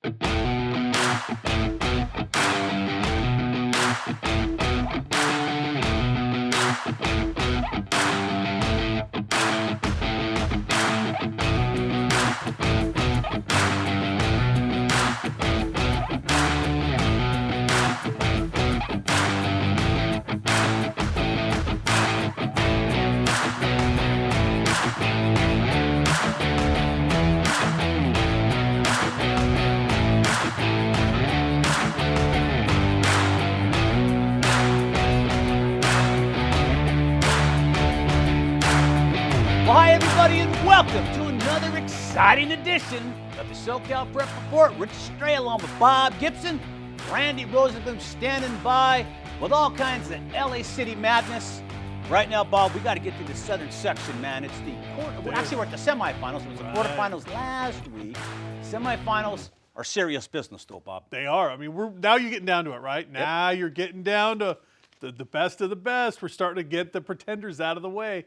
Well, hi, everybody, and welcome to another exciting edition of the SoCal Prep Report. Rich Stray along with Bob Gibson, Randy Rosenblum standing by with all kinds of LA City madness. Right now, Bob, we got to get to the southern section, man. It's the actually, we're at the semifinals. It was the quarterfinals last week. Semifinals are serious business, though, Bob. They are. I mean, now you're getting down to it, right? Yep. Now you're getting down to the best of the best. We're starting to get the pretenders out of the way.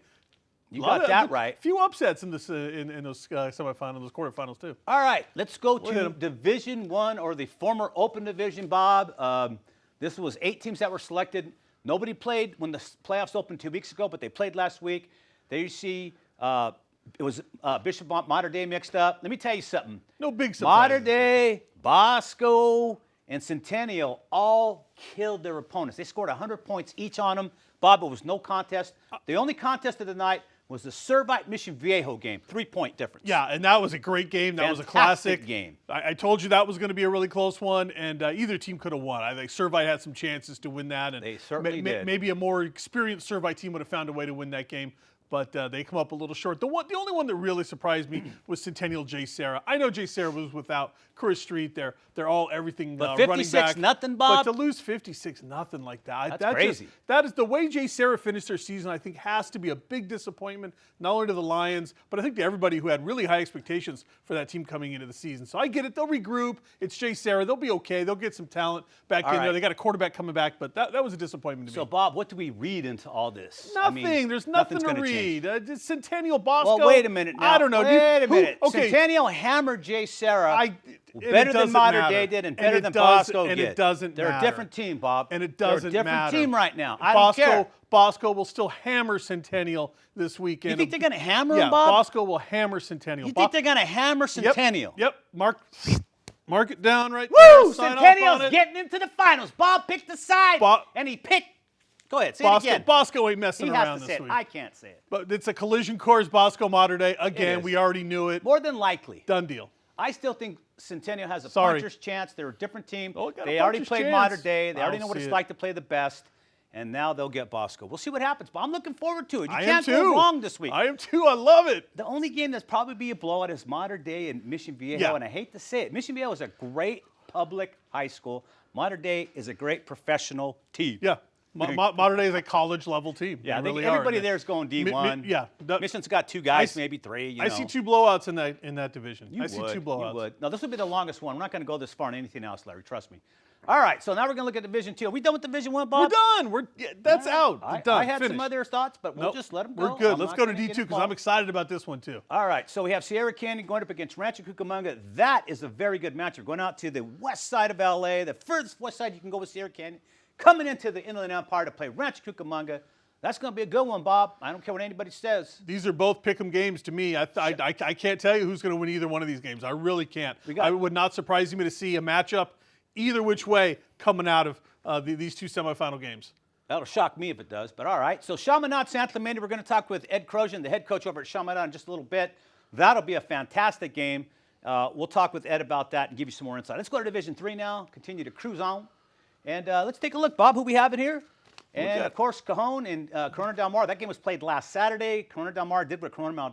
You got that right. A few upsets in this in those semifinals, those quarterfinals too. All right, let's go to Division I, or the former Open Division, Bob. This was 8 teams that were selected. Nobody played when the playoffs opened 2 weeks ago, but they played last week. There you see it was Bishop Mater Dei mixed up. Let me tell you something. No big surprise. Mater Dei, Bosco, and Centennial all killed their opponents. They scored 100 points each on them. Bob, it was no contest. The only contest of the night was the Servite Mission Viejo game, 3-point difference. Yeah, and that was a great game. That was a classic game. I told you that was going to be a really close one, and either team could have won. I think Servite had some chances to win that, and they certainly did. Maybe a more experienced Servite team would have found a way to win that game. But they come up a little short. The only one that really surprised me was Centennial Jay Serra. I know Jay Serra was without Chris Street. They're all everything but running back. 56-0, Bob. But to lose 56-0 like that, that's crazy. That is the way Jay Serra finished their season. I think has to be a big disappointment, not only to the Lions, but I think to everybody who had really high expectations for that team coming into the season. So I get it. They'll regroup. It's Jay Serra. They'll be okay. They'll get some talent back in there. They got a quarterback coming back, but that was a disappointment to me. So Bob, what do we read into all this? Nothing. There's nothing to read. Centennial Bosco. Well, wait a minute now. I don't know. Wait a minute. Okay. Centennial hammered Jay Serra better than Mater Dei did and better than Bosco did. And it doesn't matter. They're a different team, Bob. And it doesn't They're a different matter. team right now. I don't care. Bosco will still hammer Centennial this weekend. You think they're going to hammer them, him, Bob? Bosco will hammer Centennial. You think they're going to hammer Centennial? Yep. Mark it down right there. Woo! Centennial's getting into the finals. Bob picked a side, and he picked. Go ahead, say it again. Bosco ain't messing around this week. I can't say it. But it's a collision course, Bosco Mater Dei. Again, we already knew it. More than likely. Done deal. I still think Centennial has a puncher's chance. They're a different team. They already played Mater Dei. They already know what it's like to play the best. And now they'll get Bosco. We'll see what happens, but I'm looking forward to it. You can't go wrong this week. I am too. I love it. The only game that's probably be a blowout is Mater Dei and Mission Viejo, and I hate to say it. Mission Viejo is a great public high school. Mater Dei is a great professional team. Yeah. Mater Dei is a college-level team. Yeah, I think everybody there is going D1. Mission's got 2 guys, maybe 3. I see 2 blowouts in that division. I see 2 blowouts. You would. No, this will be the longest one. We're not going to go this far in anything else, Larry. Trust me. All right, so now we're going to look at Division 2. Are we done with Division 1, Bob? We're done. That's out. We're done. I had some other thoughts, but we'll just let them go. We're good. Let's go to D2 because I'm excited about this one, too. All right, so we have Sierra Canyon going up against Rancho Cucamonga. That is a very good match. We're going out to the west side of L.A., the furthest west side you can go with Sierra Canyon. Coming into the Inland Empire to play Rancho Cucamonga. That's going to be a good one, Bob. I don't care what anybody says. These are both pick'em games to me. I can't tell you who's going to win either one of these games. I really can't. I would not surprise me to see a matchup either which way coming out of these 2 semifinal games. That'll shock me if it does, but all right. So Chaminade, San Clemente, we're going to talk with Ed Croson, the head coach over at Chaminade, in just a little bit. That'll be a fantastic game. We'll talk with Ed about that and give you some more insight. Let's go to Division 3 now, continue to cruise on. And let's take a look, Bob, who we have in here. And, of course, Cajon and Corona Del Mar. That game was played last Saturday. Corona Del Mar did what Corona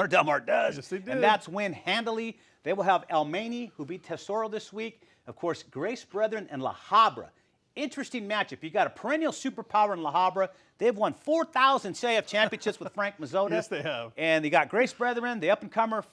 Del Mar does. Yes, they did. And that's win handily. They will have El Mani, who beat Tesoro this week. Of course, Grace Brethren and La Habra. Interesting matchup. You got a perennial superpower in La Habra. They've won 4,000 CIF championships with Frank Mazzotta. Yes, they have. And they got Grace Brethren, the up-and-comer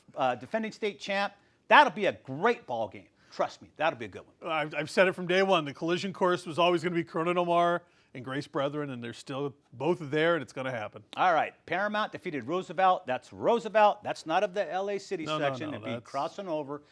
defending state champ. That'll be a great ball game. Trust me, that'll be a good one. I've said it from day one. The collision course was always going to be Corona Del Mar and Grace Brethren, and they're still both there, and it's going to happen. All right. Paramount defeated Roosevelt. That's Roosevelt. That's not of the LA City section. It'd be crossing over.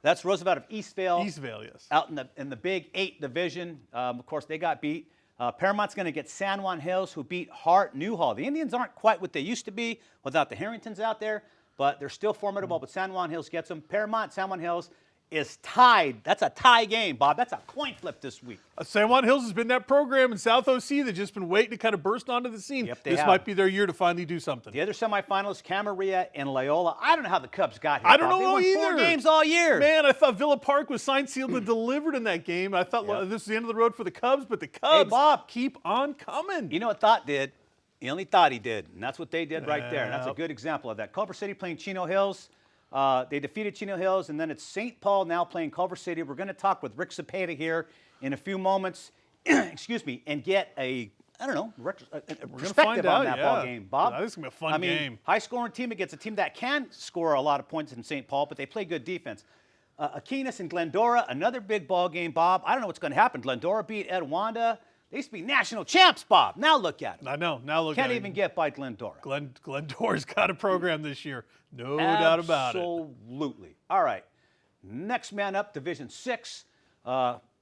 That's Roosevelt of Eastvale. Eastvale, yes. Out in the Big 8 division. Of course, they got beat. Paramount's going to get San Juan Hills, who beat Hart Newhall. The Indians aren't quite what they used to be without the Harringtons out there, but they're still formidable. But San Juan Hills gets them. Paramount, San Juan Hills is tied. That's a tie game, Bob. That's a coin flip this week. San Juan Hills has been that program in South OC that's just been waiting to kind of burst onto the scene. Yep, this might be their year to finally do something. The other semifinals, Camarillo and Loyola. I don't know how the Cubs got here. I don't Bob. know they won either. 4 games all year. Man, I thought Villa Park was signed, sealed, and delivered in that game. I thought this was the end of the road for the Cubs, but the Cubs Bob, keep on coming. You know what Thought did? He only thought he did, and that's what they did right there. And that's a good example of that. Culver City playing Chino Hills. They defeated Chino Hills, and then it's St. Paul now playing Culver City. We're going to talk with Rick Zepeda here in a few moments, excuse me, and get a perspective on that ball game, Bob. This is going to be a fun game. High-scoring team against a team that can score a lot of points in St. Paul, but they play good defense. Aquinas and Glendora, another big ball game, Bob. I don't know what's going to happen. Glendora beat Edwanda. They used to be national champs, Bob. Now look at them. I know. Now look at them. Can't even get by Glendora. Glendora's got a program this year. No doubt about it. Absolutely. All right. Next man up, Division 6.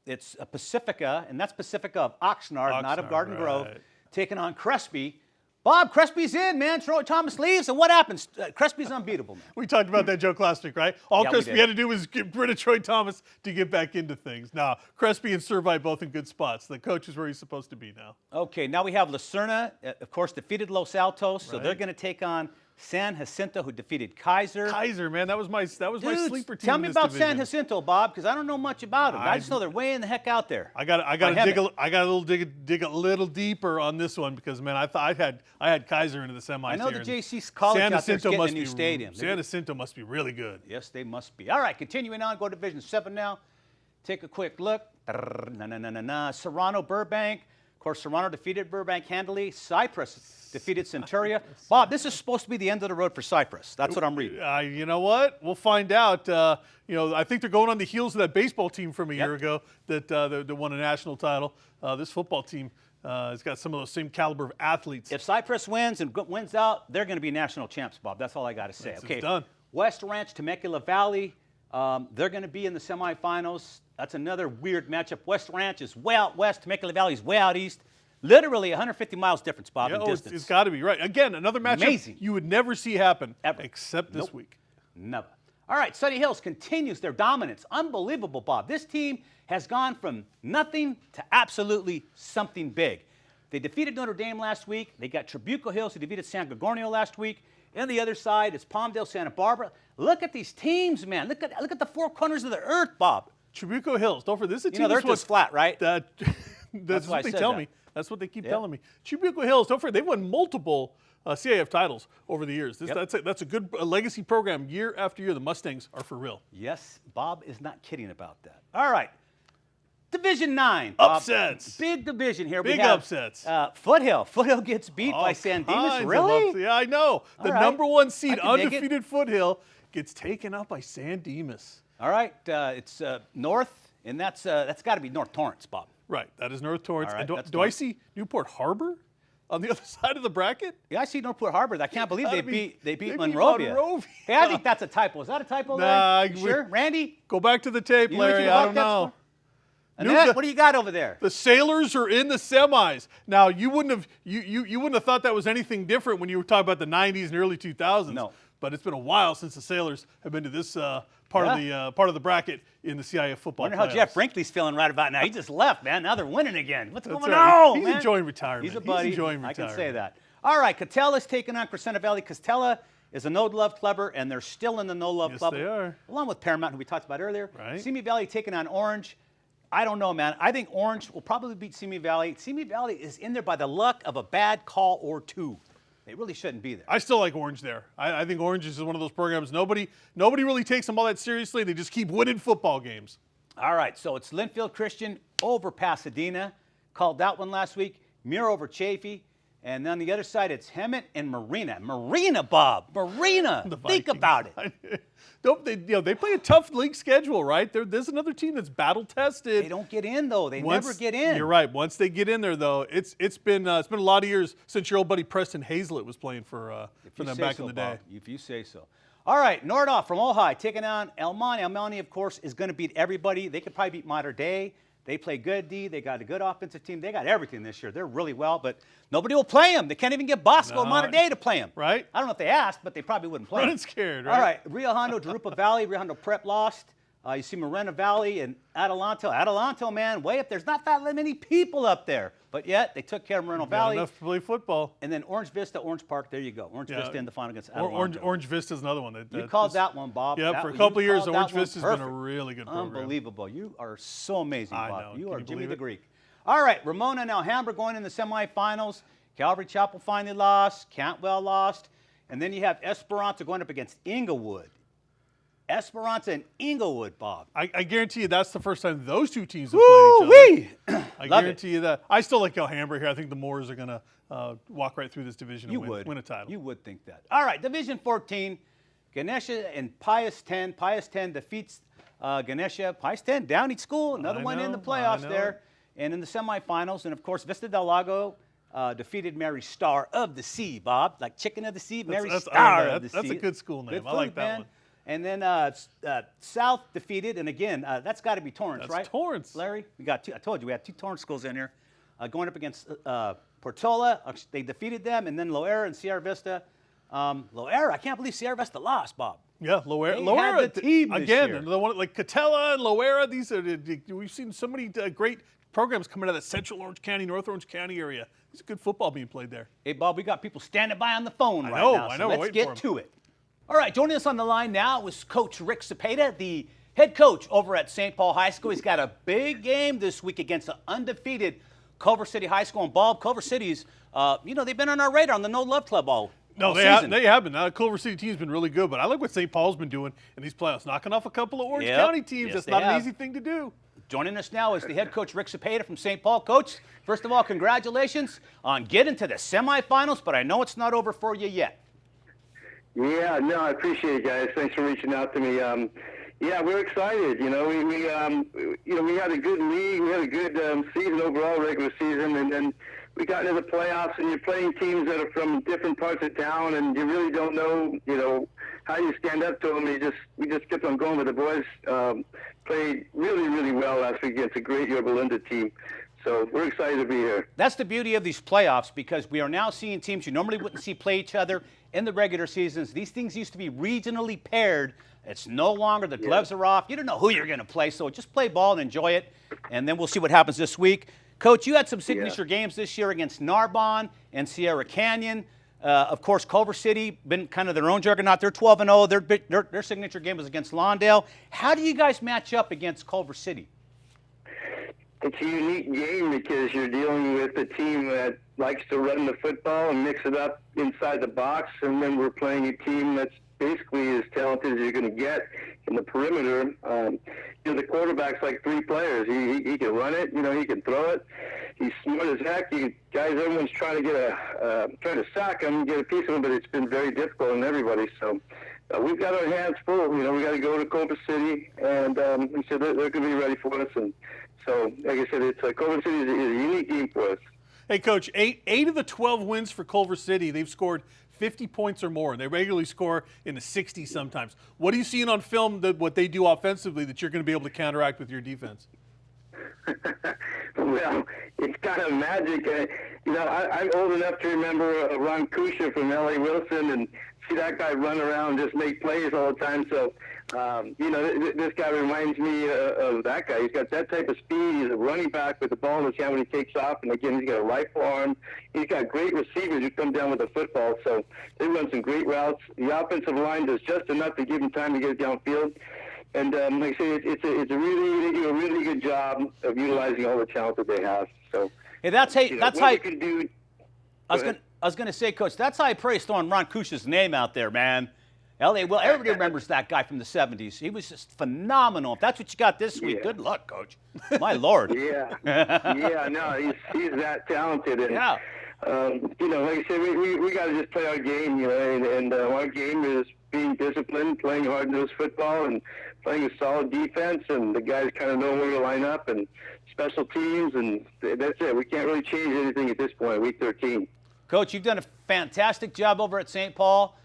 It's Pacifica, and that's Pacifica of Oxnard, not of Garden Grove, taking on Crespi. Bob, Crespi's in, man. Troy Thomas leaves, and what happens? Crespi's unbeatable, man. We talked about that joke last week, right? All Crespi had to do was get rid of Troy Thomas to get back into things. Now, Crespi and Servite both in good spots. The coach is where he's supposed to be now. Okay, now we have Lucerna, of course, defeated Los Altos, so they're going to take on San Jacinto, who defeated Kaiser. Kaiser, man, that was my sleeper team. Tell me about division. San Jacinto, Bob, because I don't know much about them. I just know they're way in the heck out there. I got to dig a little deeper on this one because, man, I had Kaiser into the semis. I know here, the JC College San out there is Jacinto getting must a new be stadium. San Jacinto must be really good. Yes, they must be. All right, continuing on, go to Division 7 now. Take a quick look. Serrano, Burbank. Of course, Serrano defeated Burbank handily. Cypress defeated Centuria. Bob, this is supposed to be the end of the road for Cypress. That's what I'm reading. You know what? We'll find out. I think they're going on the heels of that baseball team from a year ago that won a national title. This football team has got some of those same caliber of athletes. If Cypress wins and wins out, they're going to be national champs, Bob. That's all I got to say. It's done. West Ranch, Temecula Valley. They're going to be in the semifinals. That's another weird matchup. West Ranch is way out west. Temecula Valley is way out east. Literally 150 miles difference, Bob, in distance. It's got to be, right. Again, another matchup you would never see happen ever, except this week. Never. All right, Sunny Hills continues their dominance. Unbelievable, Bob. This team has gone from nothing to absolutely something big. They defeated Notre Dame last week. They got Trabuco Hills, who defeated San Gorgonio last week. And the other side is Palmdale, Santa Barbara. Look at these teams, man. Look at the four corners of the earth, Bob. Trabuco Hills. Don't forget, this is a team the earth is flat, right? That's what they tell me. That's what they keep telling me. Trabuco Hills, don't forget, they've won multiple CIF titles over the years. That's a good legacy program year after year. The Mustangs are for real. Yes, Bob is not kidding about that. All right. Division 9. Bob. Upsets. Big division here. Big upsets. Foothill. Foothill gets beat by San Dimas. Really? Yeah, I know. The number one seed, undefeated Foothill, gets taken out by San Dimas. All right. It's north, and that's got to be North Torrance, Bob. Right. That is North Torrance. Right, do I see Newport Harbor on the other side of the bracket? Yeah, I see Newport Harbor. I can't believe they beat Monrovia. Hey, I think that's a typo. Is that a typo, Larry? Sure? Randy? Go back to the tape, Larry. I don't know. Annette, what do you got over there? The Sailors are in the semis. Now, you wouldn't have thought that was anything different when you were talking about the 90s and early 2000s. No. But it's been a while since the Sailors have been to this part of the bracket in the CIF football playoffs. Wonder how Jeff Brinkley's feeling right about now. He just left, man. Now they're winning again. What's going right. on, He's man? enjoying retirement. He's a buddy. He's enjoying retirement. I can say that. All right, Castella's taking on Crescenta Valley. Castella is a no-love clubber, and they're still in the no-love club. Yes, they are. Along with Paramount, who we talked about earlier. Right. Simi Valley taking on Orange. I don't know, man. I think Orange will probably beat Simi Valley. Simi Valley is in there by the luck of a bad call or two. They really shouldn't be there. I still like Orange there. I think Orange is one of those programs. Nobody really takes them all that seriously. They just keep winning football games. All right, so it's Linfield Christian over Pasadena. Called that one last week. Muir over Chaffee. And on the other side, it's Hemet and Marina. Marina, Bob. Marina. Think about it. They play a tough league schedule, right? There's another team that's battle tested. They don't get in though. They never get in. You're right. Once they get in there, though, it's been a lot of years since your old buddy Preston Hazlett was playing for them back in the day. Bob, if you say so. All right, Nordoff from Ojai taking on El Monte. El Monte, of course, is going to beat everybody. They could probably beat Mater Dei. They play good D. They got a good offensive team. They got everything this year. They're really well, but nobody will play them. They can't even get Bosco Mater Dei to play them. Right. I don't know if they asked, but they probably wouldn't play them. Running scared, right? All right, Rio Hondo, Jurupa Valley. Rio Hondo Prep lost. You see Moreno Valley and Adelanto. Adelanto, man, way up. There's not that many people up there, but yet they took care of Moreno Valley. Enough to play football. And then Orange Vista, Orange Park. There you go. Orange Vista in the final against Adelanto. Orange Vista is another one. You called that one, Bob. Yeah, for a couple of years, Orange Vista has been a really good program. Unbelievable. You are so amazing, Bob. I know. You Can are you Jimmy believe the it? Greek. All right, Ramona and Alhambra going in the semifinals. Calvary Chapel finally lost. Cantwell lost. And then you have Esperanza going up against Inglewood. Esperanza and Inglewood, Bob. I guarantee you that's the first time those two teams have played each other. I guarantee you that. I still like Alhambra here. I think the Moors are going to walk right through this division and win a title. You would think that. All right, Division 14, Ganesha and Pius 10. Pius 10 defeats Ganesha. Pius 10, Downey School, another one in the playoffs there. And in the semifinals. And, of course, Vista del Lago defeated Mary Star of the Sea, Bob. Like Chicken of the Sea, Mary Star of the Sea. That's a good school name. Good I like food, that man. one. And then South defeated, and again, that's got to be Torrance, right? That's Torrance. Larry, we got two. I told you we had two Torrance schools in here. Going up against Portola, they defeated them, and then Loera and Sierra Vista. Loera, I can't believe Sierra Vista lost, Bob. Yeah, Loera. They had the team this again, year. another one like Catella and Loera. These are we've seen so many great programs coming out of the Central Orange County, North Orange County area. There's good football being played there. Hey, Bob, we got people standing by on the phone right now. I know. So let's Waiting get for 'em. to it. All right, joining us on the line now is Coach Rick Zepeda, the head coach over at St. Paul High School. He's got a big game this week against the undefeated Culver City High School. And Bob, Culver City's, they've been on our radar on the No Love Club all season. They have been. The Culver City team's been really good, but I like what St. Paul's been doing in these playoffs, knocking off a couple of Orange County teams. Yes, That's they not have. an easy thing to do. Joining us now is the head coach, Rick Zepeda from St. Paul. Coach, first of all, congratulations on getting to the semifinals, but I know it's not over for you yet. Yeah, no, I appreciate it, guys. Thanks for reaching out to me. Yeah, we're excited. We had a good league. We had a good season overall, regular season, and then we got into the playoffs. And you're playing teams that are from different parts of town, and you really don't know, how you stand up to them. We just kept on going. But the boys played really, really well last week against a great Yorba Linda team. So we're excited to be here. That's the beauty of these playoffs, because we are now seeing teams you normally wouldn't see play each other in the regular seasons. These things used to be regionally paired. It's no longer. The gloves are off. You don't know who you're going to play, so just play ball and enjoy it, and then we'll see what happens this week. Coach, you had some signature games this year against Narbonne and Sierra Canyon. Of course, Culver City, been kind of their own juggernaut. They're 12-0. Their signature game was against Lawndale. How do you guys match up against Culver City? It's a unique game because you're dealing with a team that likes to run the football and mix it up inside the box, and then we're playing a team that's basically as talented as you're going to get in the perimeter. The quarterback's like three players. He can run it, he can throw it. He's smart as heck. Everyone's trying to sack him, get a piece of him, but it's been very difficult on everybody. So we've got our hands full. We got to go to Culver City, and we said they're going to be ready for us. And so, like I said, Culver City is a unique game for us. Hey, Coach, eight of the 12 wins for Culver City, they've scored 50 points or more. They regularly score in the 60s sometimes. What are you seeing on film, what they do offensively, that you're going to be able to counteract with your defense? Well, it's kind of magic. I'm old enough to remember Ron Kusha from L.A. Wilson and see that guy run around and just make plays all the time. So, this guy reminds me of that guy. He's got that type of speed. He's a running back with the ball in his hand when he takes off. And, again, he's got a rifle arm. He's got great receivers who come down with the football. So they run some great routes. The offensive line does just enough to give him time to get it downfield. And like I say, they do a really good job of utilizing all the talent that they have. So, hey, that's how you can do. I was going to say, Coach, that's how I praise throwing Ron Kusha's name out there, man. Everybody remembers that guy from the 70s. He was just phenomenal. If that's what you got this week, good luck, Coach. My Lord. Yeah, no, he's that talented. And, yeah. Like I said, we got to just play our game, and our game is being disciplined, playing hard-nosed football, and playing a solid defense, and the guys kind of know where to line up, and special teams, and that's it. We can't really change anything at this point, week 13. Coach, you've done a fantastic job over at St. Paul.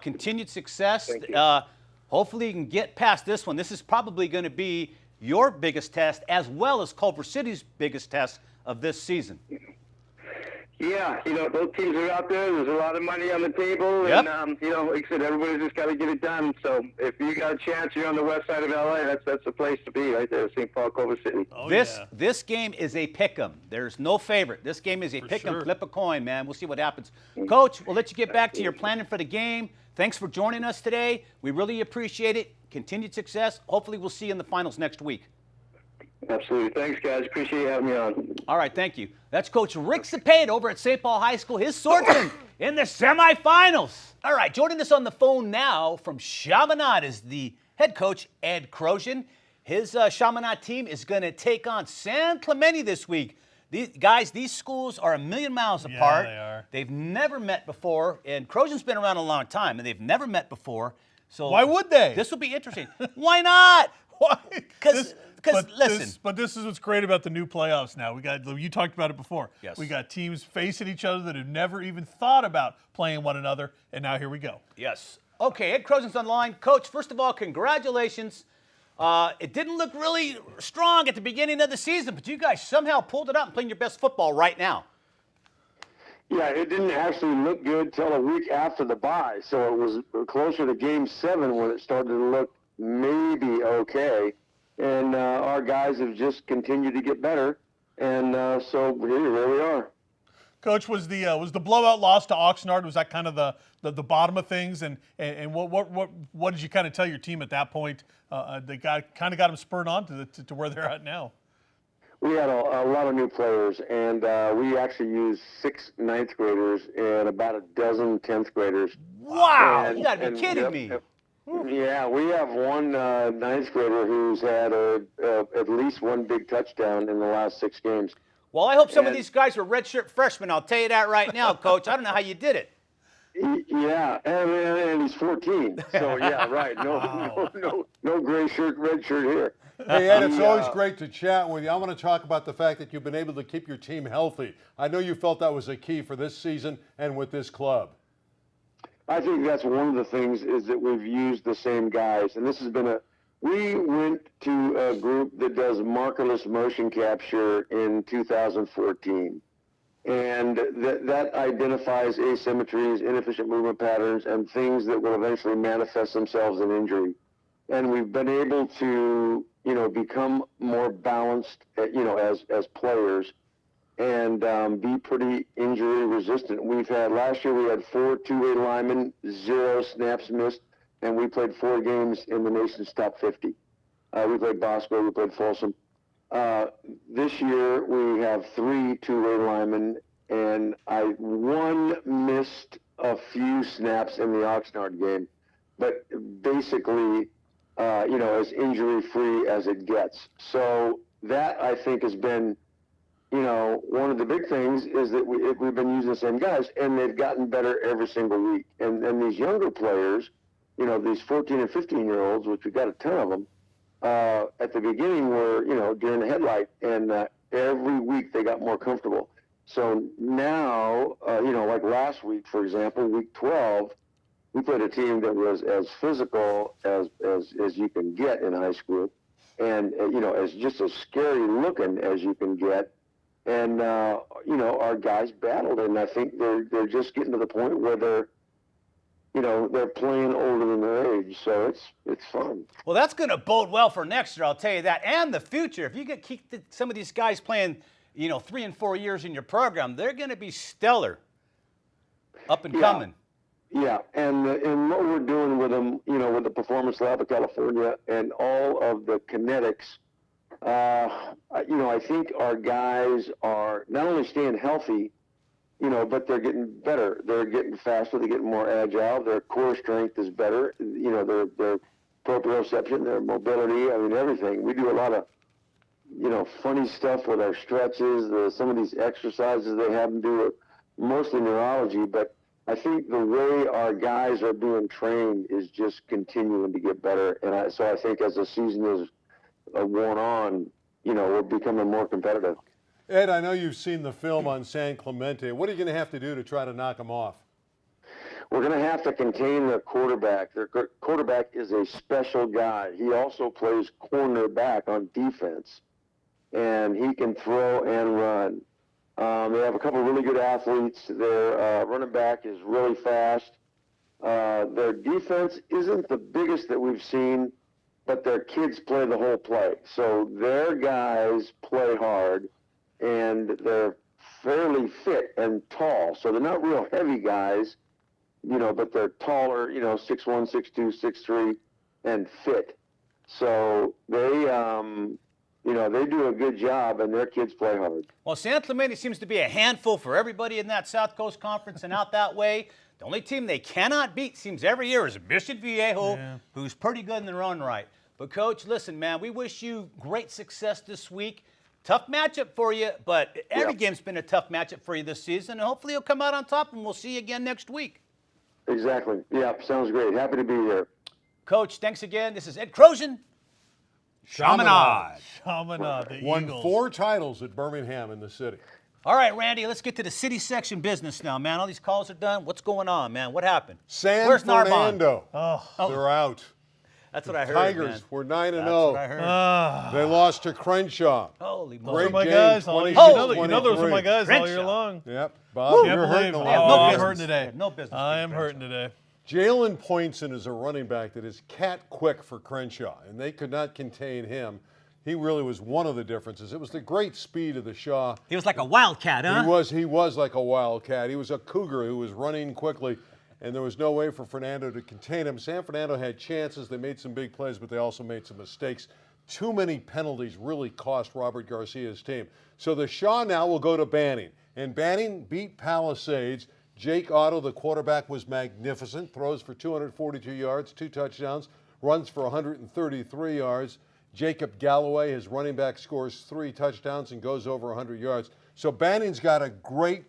Continued success. Thank you. Hopefully you can get past this one. This is probably going to be your biggest test as well as Culver City's biggest test of this season. Yeah, those teams are out there. There's a lot of money on the table, Yep. and like I said, everybody's just got to get it done. So if you got a chance, you're on the west side of LA. That's the place to be, right there, St. Paul, Culver City. Oh, This game is a pick'em. There's no favorite. This game is a pick'em. sure. Flip a coin, man. We'll see what happens. Coach, we'll let you get back to your planning for the game. Thanks for joining us today. We really appreciate it. Continued success. Hopefully we'll see you in the finals next week. Absolutely. Thanks, guys. Appreciate you having me on. All right, thank you. That's Coach Rick Zepeda over at St. Paul High School. His swordsman in the semifinals. All right, joining us on the phone now from Chaminade is the head coach, Ed Croson. His Chaminade team is going to take on San Clemente this week. These schools are a million miles apart. they are. They've never met before, and Croson's been around a long time, and they've never met before. So Why would they? This will be interesting. Why not? Why? Because listen. But this is what's great about the new playoffs now. You talked about it before. Yes. We got teams facing each other that have never even thought about playing one another, and now here we go. Yes. Okay, Ed Croson's on the line. Coach, first of all, congratulations. It didn't look really strong at the beginning of the season, but you guys somehow pulled it out and playing your best football right now. Yeah, it didn't actually look good till a week after the bye, so it was closer to Game 7 when it started to look maybe okay. And our guys have just continued to get better, and so here we are. Coach, was the blowout loss to Oxnard? Was that kind of the bottom of things? And what did you kind of tell your team at that point? They got them spurred on to where they're at now. We had a lot of new players, and we actually used 6 ninth graders and about a dozen 10th graders. Wow, you got to be kidding me. Yeah, we have one ninth grader who's had at least one big touchdown in the last 6 games. Well, I hope some of these guys are redshirt freshmen. I'll tell you that right now, Coach. I don't know how you did it. Yeah, and he's 14. So yeah, right. No gray shirt, red shirt here. Hey, Ed, it's always great to chat with you. I want to talk about the fact that you've been able to keep your team healthy. I know you felt that was a key for this season and with this club. I think that's one of the things is that we've used the same guys. And this has been we went to a group that does markerless motion capture in 2014. And that identifies asymmetries, inefficient movement patterns, and things that will eventually manifest themselves in injury. And we've been able to, become more balanced, as players, and be pretty injury resistant. Last year we had 4 two-way linemen, 0 snaps missed, and we played 4 games in the nation's top 50. We played Bosco, we played Folsom. This year we have 3 two-way linemen, and one missed a few snaps in the Oxnard game, but basically, as injury-free as it gets. So that, I think, has been, one of the big things is that we've been using the same guys, and they've gotten better every single week. And these younger players, these 14 and 15-year-olds, which we've got a ton of them, at the beginning were, during the headlight, and every week they got more comfortable. So now, like last week, for example, week 12, we played a team that was as physical as you can get in high school, and as just as scary looking as you can get. And our guys battled, and I think they're just getting to the point where they're playing older than their age, so it's fun. Well, that's going to bode well for next year, I'll tell you that, and the future. If you can keep some of these guys playing, 3 and 4 years in your program, they're going to be stellar, up and coming. Yeah, and what we're doing with them, with the Performance Lab of California and all of the kinetics, I think our guys are not only staying healthy, but they're getting better. They're getting faster. They're getting more agile. Their core strength is better. Their proprioception, their mobility. I mean, everything. We do a lot of, funny stuff with our stretches. Some of these exercises they have them do, mostly neurology. But I think the way our guys are being trained is just continuing to get better. And so I think as the season is worn on, we're becoming more competitive. Ed, I know you've seen the film on San Clemente. What are you going to have to do to try to knock them off? we're going to have to contain their quarterback. Their quarterback is a special guy. He also plays cornerback on defense, and he can throw and run. They have a couple of really good athletes. Their running back is really fast. Their defense isn't the biggest that we've seen, but their kids play the whole play. So their guys play hard, and they're fairly fit and tall. So they're not real heavy guys, but they're taller, 6'1", 6'2", 6'3", and fit. So they do a good job, and their kids play hard. Well, San Clemente seems to be a handful for everybody in that South Coast Conference and out that way. The only team they cannot beat, seems every year, is Mission Viejo, who's pretty good in their own right. But, Coach, listen, man, we wish you great success this week. Tough matchup for you, but every game's been a tough matchup for you this season, and hopefully you'll come out on top, and we'll see you again next week. Exactly. Yeah, sounds great. Happy to be here. Coach, thanks again. This is Ed Croson. Chaminade. Chaminade, the Won Eagles. 4 titles at Birmingham in the city. All right, Randy, let's get to the city section business now, man. All these calls are done. What's going on, man? What happened? Where's Narbonne? They're out. That's what I heard, Tigers man. were 9-0. That's what I heard. They lost to Crenshaw. Holy Those moly. are my game, guys. 26-23. You know those are my guys all year Crenshaw. long. Yep. Bob, Can't you're hurting a believe it. They have lot. no I'm business. hurting today. They have no business I being am hurting today. Jalen Poinson is a running back that is cat quick for Crenshaw, and they could not contain him. He really was one of the differences. It was the great speed of the Shaw. He was like a wildcat, huh? He was like a wildcat. He was a cougar who was running quickly, and there was no way for Fernando to contain him. San Fernando had chances. They made some big plays, but they also made some mistakes. Too many penalties really cost Robert Garcia's team. So the Shaw now will go to Banning, and Banning beat Palisades. Jake Otto, the quarterback, was magnificent. Throws for 242 yards, 2 touchdowns, runs for 133 yards. Jacob Galloway, his running back, scores 3 touchdowns and goes over 100 yards. So Banning's got a great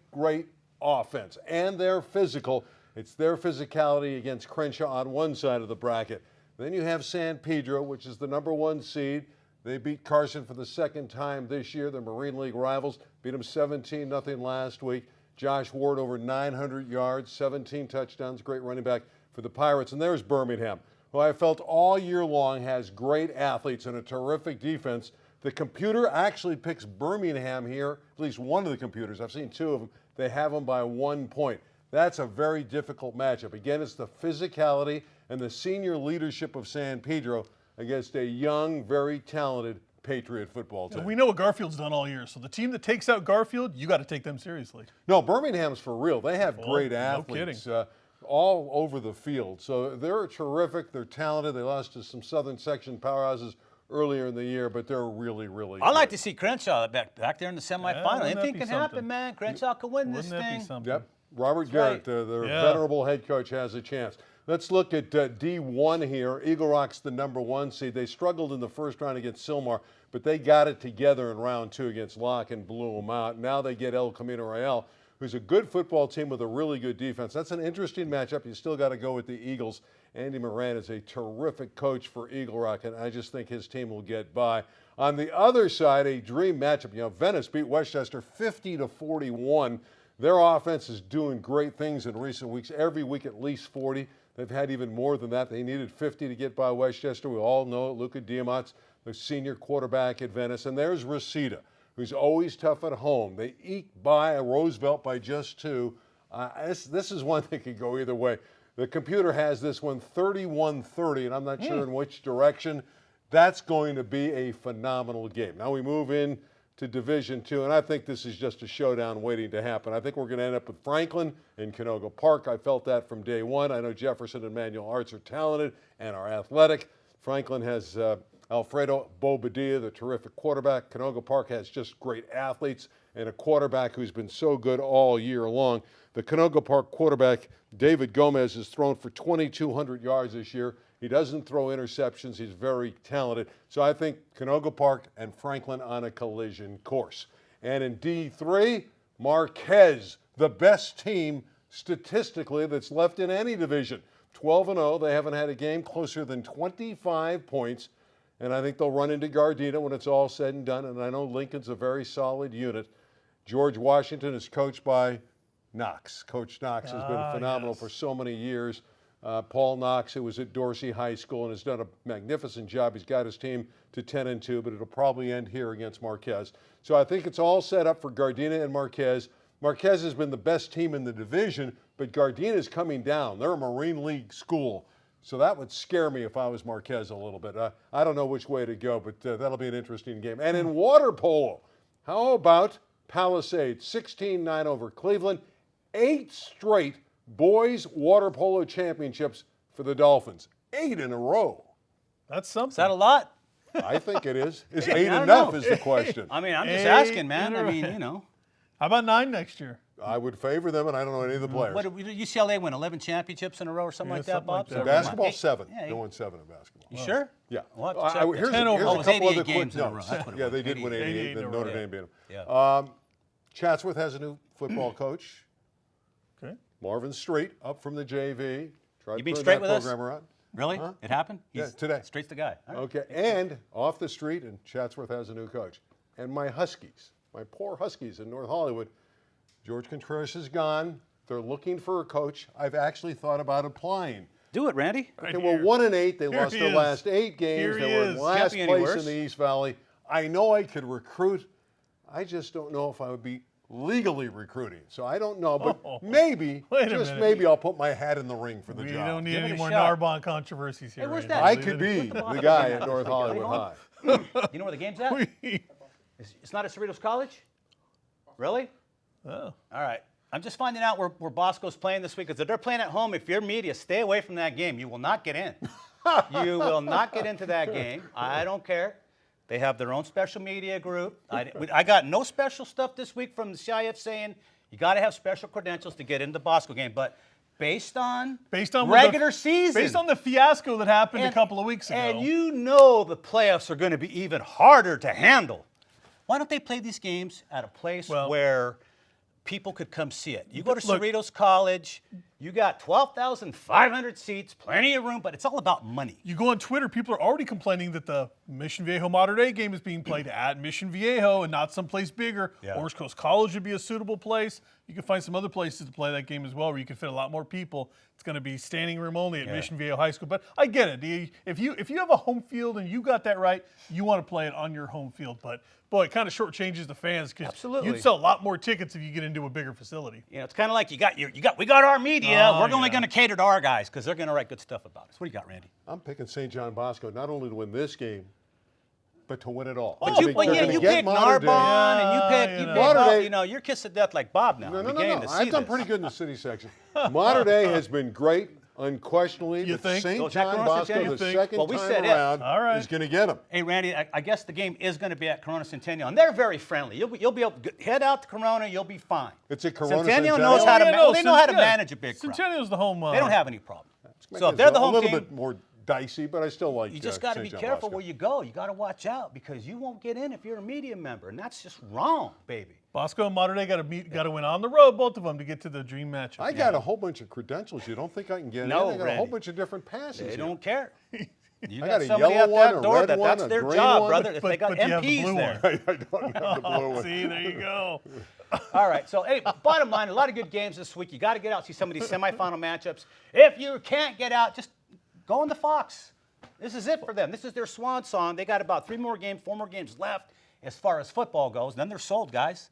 offense, and they're physical. It's their physicality against Crenshaw on one side of the bracket. Then you have San Pedro, which is the #1 seed. They beat Carson for the 2nd time this year. They're Marine League rivals. Beat them 17-0 last week. Josh Ward over 900 yards, 17 touchdowns, great running back for the Pirates. And there's Birmingham, who I felt all year long has great athletes and a terrific defense. The computer actually picks Birmingham here, at least one of the computers. I've seen 2 of them. They have them by 1 point. That's a very difficult matchup. Again, it's the physicality and the senior leadership of San Pedro against a young, very talented Patriot football team. We know what Garfield's done all year, so the team that takes out Garfield, you got to take them seriously. No, Birmingham's for real. They have great no athletes kidding. all over the field. So they're terrific. They're talented. They lost to some Southern Section powerhouses earlier in the year, but they're really I like good. to see Crenshaw back there in the semifinal. wouldn't that Anything be can something? happen, man. Crenshaw can win this Wouldn't that be thing. something? Yep. Robert That's Garrett, their Yeah. venerable head coach, has a chance. Let's look at D1 here. Eagle Rock's the #1 seed. They struggled in the first round against Sylmar, but they got it together in round 2 against Locke and blew them out. Now they get El Camino Real, who's a good football team with a really good defense. That's an interesting matchup. You still got to go with the Eagles. Andy Moran is a terrific coach for Eagle Rock, and I just think his team will get by. On the other side, a dream matchup. Venice beat Westchester 50-41. Their offense is doing great things in recent weeks. Every week at least 40. They've had even more than that. They needed 50 to get by Westchester. We all know it. Luca Diamant's the senior quarterback at Venice. And there's Reseda, who's always tough at home. They eked by a Roosevelt by just 2. This is one that could go either way. The computer has this one 31-30, and I'm not sure in which direction. That's going to be a phenomenal game. Now we move in to Division II, and I think this is just a showdown waiting to happen. I think we're going to end up with Franklin and Canoga Park. I felt that from day one. I know Jefferson and Manual Arts are talented and are athletic. Franklin has Alfredo Bobadilla, the terrific quarterback. Canoga Park has just great athletes and a quarterback who's been so good all year long. The Canoga Park quarterback, David Gomez, has thrown for 2,200 yards this year. He doesn't throw interceptions. He's very talented. So I think Canoga Park and Franklin on a collision course. And in D3, Marquez, the best team statistically that's left in any division. 12-0. They haven't had a game closer than 25 points. And I think they'll run into Gardena when it's all said and done. And I know Lincoln's a very solid unit. George Washington is coached by Knox. Coach Knox has been phenomenal for so many years. Paul Knox, who was at Dorsey High School and has done a magnificent job. He's got his team to 10-2, but it'll probably end here against Marquez. So I think it's all set up for Gardena and Marquez. Marquez has been the best team in the division, but Gardena is coming down. They're a Marine League school. So that would scare me if I was Marquez a little bit. I don't know which way to go, but that'll be an interesting game. And in water polo, how about Palisades? 16-9 over Cleveland. 8 straight boys water polo championships for the Dolphins. 8 in a row. That's something. Is that a lot? I think it is. Is I 8 don't enough know. is the question. I mean, I'm just 8 asking, man. in a I row. mean, you know. How about 9 next year? I would favor them, and I don't know any of the players. What did UCLA win? 11 championships in a row or something Yeah, like that, something Bob? like that. In basketball, Eight- 7. Yeah, They won 7 in basketball. You sure? Yeah. We'll have to check that. Here's 10 a over. couple It was other 88 quick games in a notes. row. That's what it Yeah, was. they did win 88, 88 then in a Notre row. Dame beat them. Yeah. Chatsworth has a new football coach. Okay. Marvin Street, up from the JV. Tried You being to turn straight that with us? program around. Really? Huh? It happened? Yeah, He's today. Straight's the guy. All right. Okay, and off the street, and Chatsworth has a new coach. And my Huskies, my poor Huskies in North Hollywood, George Contreras is gone. They're looking for a coach. I've actually thought about applying. Do it, Randy. They were 1-8. They lost he their is. last 8 games. Here he They were is. in Can't last be any place worse. in the East Valley. I know I could recruit. I just don't know if I would be legally recruiting. So I don't know, but maybe, Wait a just minute. maybe I'll put my hat in the ring for the We job. don't need Give it any a more shot. Narbonne controversies here. Hey, where's Randy. that? I could be the guy at North Hollywood High. You know where the game's at? It's not at Cerritos College? Really? Oh. All right. I'm just finding out where Bosco's playing this week. Because if they're playing at home, if you're media, stay away from that game. You will not get in. You will not get into that game. I don't care. They have their own special media group. I got no special stuff this week from the CIF saying you got to have special credentials to get into the Bosco game. But based on regular season. Based on the fiasco that happened a couple of weeks ago. And you know the playoffs are going to be even harder to handle. Why don't they play these games at a place where people could come see it? You go to Look, Cerritos College, you got 12,500 seats, plenty of room, but it's all about money. You go on Twitter, people are already complaining that the Mission Viejo Mater Dei game is being played at Mission Viejo and not someplace bigger. Yeah. Orange Coast College would be a suitable place. You can find some other places to play that game as well where you can fit a lot more people. It's going to be standing room only at Mission Viejo High School. But I get it. If you have a home field and you got that right, you want to play it on your home field. But boy, it kind of shortchanges the fans because Absolutely. you'd sell a lot more tickets if you get into a bigger facility. You know, it's kind of like we got our media. Oh, We're only yeah. going to cater to our guys because they're going to write good stuff about us. What do you got, Randy? I'm picking St. John Bosco not only to win this game, but to win it all. But They're you gonna pick get Mater Dei. Narbonne and you pick Mater Dei- you know, you're kiss of death like Bob now. No, I'm no, no, beginning no. to see I've done this. pretty good in the city section. Mater Dei has been great, unquestionably. You but think? St. So is that John Corona Bosco, Centennial? the You think? second Well, we time said if. around, All right. is going to get them. Hey, Randy, I guess the game is going to be at Corona Centennial, and they're very friendly. You'll be able to head out to Corona. You'll be fine. It's at Corona Centennial Centennial. knows how to. Yeah, no, They know how to yeah. manage a big crowd. Centennial's the home. They don't have any problem. So It's if they're the a home little team, bit more dicey, but I still like you just got to St. be John careful Bosco. where you go. You got to watch out because you won't get in if you're a media member, and that's just wrong, baby. Bosco and Mater Dei got to win on the road, both of them, to get to the dream matchup. I got a whole bunch of credentials. You don't think I can get No, in? I got a Randy. whole bunch of different passes. They here. don't care. You I got got a somebody yellow at one, that a door red that's one, a their green job, one. brother. If they got but you have the MPs blue there. one. I don't have the blue one. See, there you go. All right, so hey, bottom line, a lot of good games this week. You got to get out, see some of these semifinal matchups. If you can't get out, just go on the Fox. This is it for them. This is their swan song. They got about 4 more games left as far as football goes. Then they're sold, guys.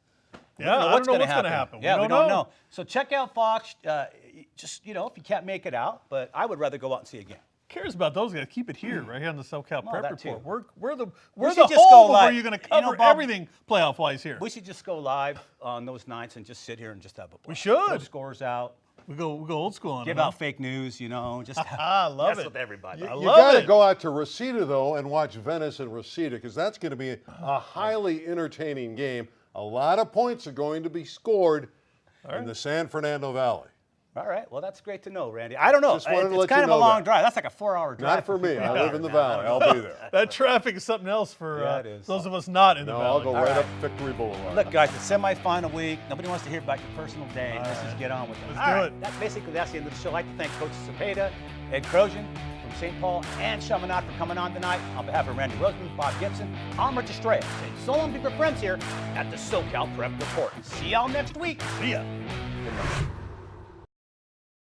Yeah, I don't know what's going to happen. Yeah, we don't don't know. So check out Fox. Just, if you can't make it out, but I would rather go out and see a game. Cares about those guys? Keep it here, right here on the SoCal No, Prep that too. Report. We're the should home just go of where live. you're going to You know, cover Bob, everything playoff-wise here. We should just go live on those nights and just sit here and just have a blast. We should. Throw scores out. We go old school on Give it. out fake news, just I love mess it. with everybody. I You love got to it. go out to Reseda, though, and watch Venice and Reseda, because that's going to be a highly entertaining game. A lot of points are going to be scored in the San Fernando Valley. All right. Well, that's great to know, Randy. I don't know. Just wanted to It's let kind you of a know long that. drive. That's like a 4-hour drive. Not for me. I live in the now. valley. I'll be there. That traffic is something else for Yeah, it is. those of us not in the No, valley. I'll go right right. up Victory Boulevard. Look, guys, it's semifinal week. Nobody wants to hear about your personal day. Let's just get on with it. Let's All do right. it. That's the end of the show. I'd like to thank Coach Zepeda, Ed Croson from St. Paul, and Chaminade for coming on tonight. On behalf of Randy Roseman, Bob Gibson, I'm Rich Estrella. Saying so long to your friends here at the SoCal Prep Report. See y'all next week. See ya. Good luck.